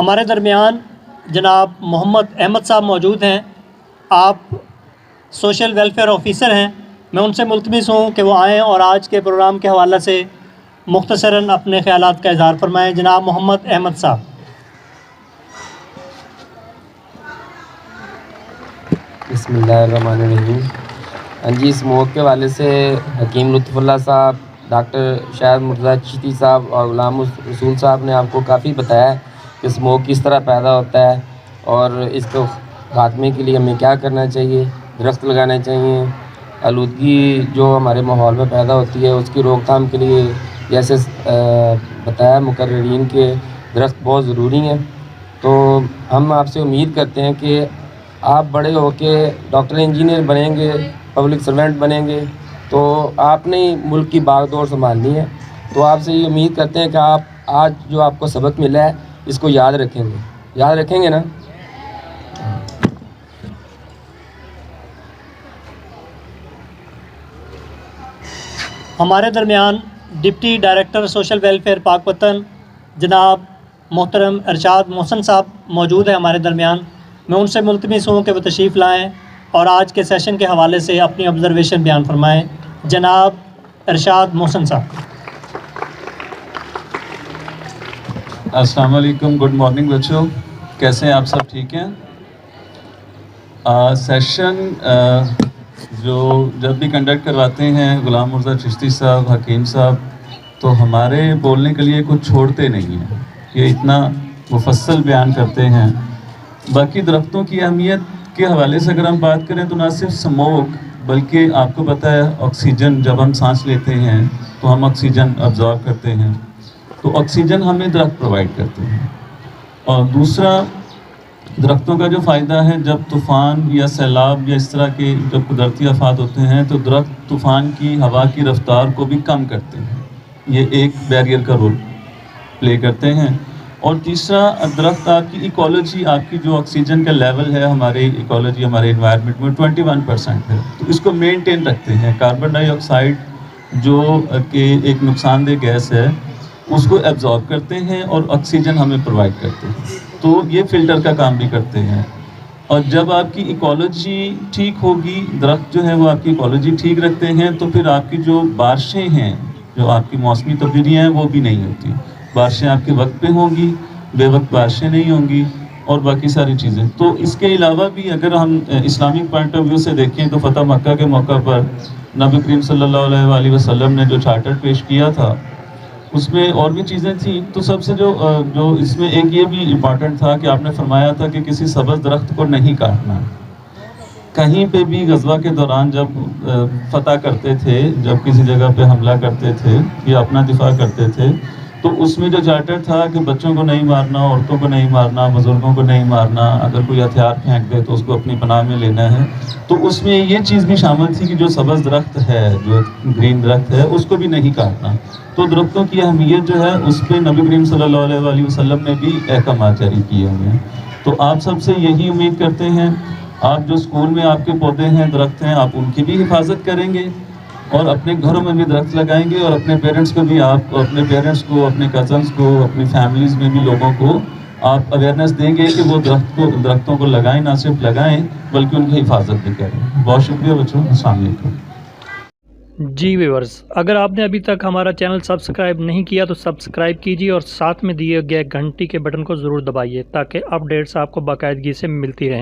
ہمارے درمیان جناب محمد احمد صاحب موجود ہیں. آپ سوشل ویلفیئر آفیسر ہیں. میں ان سے ملتمس ہوں کہ وہ آئیں اور آج کے پروگرام کے حوالے سے مختصراً اپنے خیالات کا اظہار فرمائیں. جناب محمد احمد صاحب. بسم اللہ الرحمن الرحیم. ہاں جی، اسموک کے حوالے سے حکیم لطف اللہ صاحب، ڈاکٹر شاہد مرتضیٰ چشتی صاحب اور غلام رسول صاحب نے آپ کو کافی بتایا کہ اسموک کس طرح پیدا ہوتا ہے اور اس کو خاتمے کے لیے ہمیں کیا کرنا چاہیے. درخت لگانے چاہیے. آلودگی جو ہمارے ماحول میں پیدا ہوتی ہے اس کی روک تھام کے لیے جیسے بتایا مقررین کے درخت بہت ضروری ہیں. تو ہم آپ سے امید کرتے ہیں کہ آپ بڑے ہو کے ڈاکٹر انجینئر بنیں گے، پبلک سرونٹ بنیں گے تو آپ نے ملک کی باغ دور سنبھالنی ہے. تو آپ سے یہ امید کرتے ہیں کہ آپ آج جو آپ کو سبق ملا ہے اس کو یاد رکھیں گے. یاد رکھیں گے نا؟ ہمارے درمیان ڈپٹی ڈائریکٹر سوشل ویلفیئر پاک وطن جناب محترم ارشاد محسن صاحب موجود ہیں ہمارے درمیان. میں ان سے ملتمس ہوں کہ وہ تشریف لائیں اور آج کے سیشن کے حوالے سے اپنی آبزرویشن بیان فرمائیں. جناب ارشاد محسن صاحب. السلام علیکم. گڈ مارننگ بچوں. کیسے ہیں آپ سب؟ ٹھیک ہیں؟ سیشن جو جب بھی کنڈکٹ کرواتے ہیں غلام مرتضیٰ چشتی صاحب، حکیم صاحب، تو ہمارے بولنے کے لیے کچھ چھوڑتے نہیں ہیں. یہ اتنا مفصل بیان کرتے ہیں. باقی درختوں کی اہمیت کے حوالے سے اگر ہم بات کریں تو نہ صرف اسموک بلکہ آپ کو پتہ ہے آکسیجن، جب ہم سانس لیتے ہیں تو ہم آکسیجن ابزارو کرتے ہیں. تو آکسیجن ہمیں درخت پرووائڈ کرتے ہیں. اور دوسرا درختوں کا جو فائدہ ہے، جب طوفان یا سیلاب یا اس طرح کے جب قدرتی آفات ہوتے ہیں تو درخت طوفان کی ہوا کی رفتار کو بھی کم کرتے ہیں. یہ ایک بیریئر کا رول پلے کرتے ہیں. اور تیسرا، درخت آپ کی ایکولوجی، آپ کی جو آکسیجن کا لیول ہے ہمارے ایکولوجی، ہمارے انوائرمنٹ میں 21% ہے. تو اس کو مینٹین رکھتے ہیں. کاربن ڈائی آکسائڈ جو کہ ایک نقصان دہ گیس ہے اس کو ایبزارب کرتے ہیں اور آکسیجن ہمیں پرووائڈ کرتے ہیں. تو یہ فلٹر کا کام بھی کرتے ہیں. اور جب آپ کی ایکولوجی ٹھیک ہوگی، درخت جو ہے وہ آپ کی ایکولوجی ٹھیک رکھتے ہیں، تو پھر آپ کی جو بارشیں ہیں، جو آپ کی موسمی تبدیلیاں ہیں وہ بھی نہیں ہوتی. بارشیں آپ کے وقت پہ ہوں گی، بے وقت بارشیں نہیں ہوں گی، اور باقی ساری چیزیں. تو اس کے علاوہ بھی اگر ہم اسلامک پوائنٹ آف ویو سے دیکھیں تو فتح مکہ کے موقع پر نبی کریم صلی اللہ علیہ وآلہ وسلم نے جو چارٹر پیش کیا تھا اس میں اور بھی چیزیں تھیں. تو سب سے جو اس میں ایک یہ بھی امپورٹنٹ تھا کہ آپ نے فرمایا تھا کہ کسی سبز درخت کو نہیں کاٹنا. کہیں پہ بھی غزوہ کے دوران جب فتح کرتے تھے، جب کسی جگہ پہ حملہ کرتے تھے یا اپنا دفاع کرتے تھے، تو اس میں جو چارٹر تھا کہ بچوں کو نہیں مارنا، عورتوں کو نہیں مارنا، بزرگوں کو نہیں مارنا، اگر کوئی ہتھیار پھینک دے تو اس کو اپنی پناہ میں لینا ہے. تو اس میں یہ چیز بھی شامل تھی کہ جو سبز درخت ہے، جو گرین درخت ہے، اس کو بھی نہیں کاٹنا. تو درختوں کی اہمیت جو ہے اس پہ نبی کریم صلی اللہ علیہ وآلہ وسلم نے بھی احکامات جاری کیے ہوئے ہیں. تو آپ سب سے یہی امید کرتے ہیں، آپ جو اسکول میں آپ کے پودے ہیں، درخت ہیں، آپ ان کی بھی حفاظت کریں گے اور اپنے گھروں میں بھی درخت لگائیں گے، اور اپنے پیرنٹس کو بھی، آپ اپنے پیرنٹس کو، اپنے کزنس کو، اپنی فیملیز میں بھی لوگوں کو آپ اویئرنیس دیں گے کہ وہ درختوں کو لگائیں. نہ صرف لگائیں بلکہ ان کی حفاظت بھی کریں. بہت شکریہ بچوں. السلام علیکم. جی ویورز، اگر آپ نے ابھی تک ہمارا چینل سبسکرائب نہیں کیا تو سبسکرائب کیجیے اور ساتھ میں دیے گئے گھنٹی کے بٹن کو ضرور دبائیے تاکہ اپڈیٹس آپ کو باقاعدگی سے ملتی رہیں.